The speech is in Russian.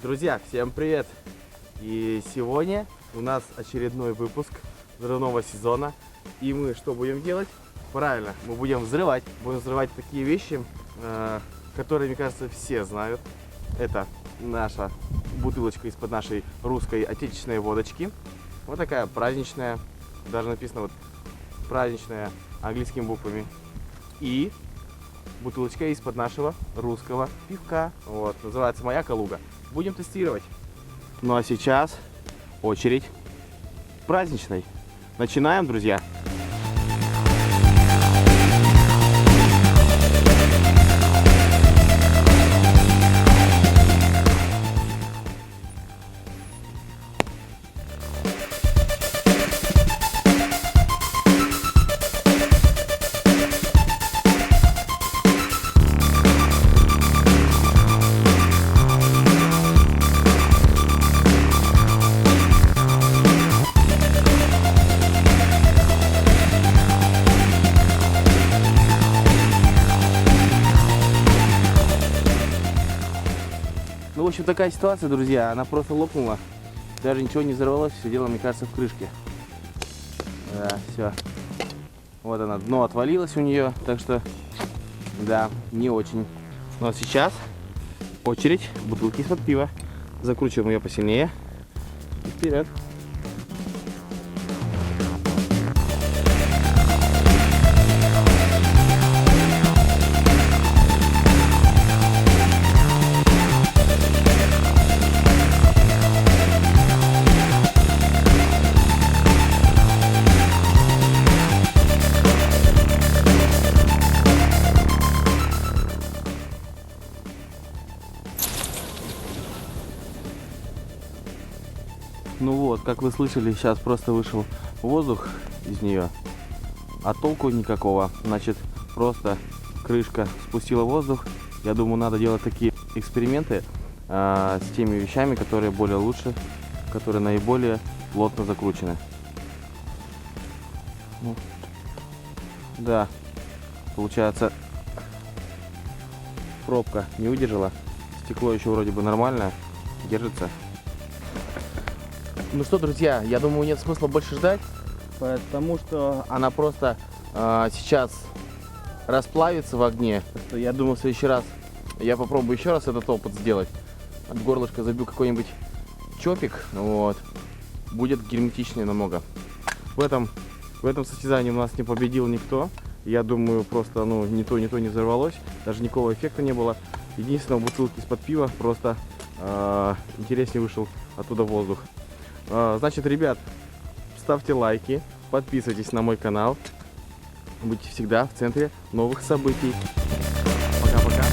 Друзья, всем привет! И сегодня у нас очередной выпуск взрывного сезона. И мы что будем делать? Правильно, мы будем взрывать. Будем взрывать такие вещи, которые, мне кажется, все знают. Это наша бутылочка из-под нашей русской отечественной водочки. Вот такая праздничная, даже написано вот праздничная английскими буквами. И бутылочка из-под нашего русского пивка. Вот, называется «Моя Калуга». Будем тестировать. Ну а сейчас очередь праздничной. Начинаем, друзья. Ну, в общем, такая ситуация, друзья. Она просто лопнула. Даже ничего не взорвалось. Все дело, мне кажется, в крышке. Да, все. Вот она, дно отвалилось у нее. Так что, да, не очень. Ну, а сейчас очередь бутылки из-под пива. Закручиваем ее посильнее. И вперед. Ну вот, как вы слышали, сейчас просто вышел воздух из нее, а толку никакого. Значит, просто крышка спустила воздух. Я думаю, надо делать такие эксперименты с теми вещами, которые более лучше, которые наиболее плотно закручены. Ну, да, получается, пробка не выдержала. Стекло еще вроде бы нормальное, держится. Ну что, друзья, я думаю, нет смысла больше ждать, потому что она просто сейчас расплавится в огне. Я думаю, в следующий раз я попробую еще раз этот опыт сделать. От горлышка забью какой-нибудь чопик, вот, будет герметичнее намного. В этом состязании у нас не победил никто. Я думаю, просто ни то не взорвалось, даже никакого эффекта не было. Единственное, бутылки из-под пива просто интереснее вышел оттуда воздух. Значит, ребят, ставьте лайки, подписывайтесь на мой канал. Будьте всегда в центре новых событий. Пока-пока.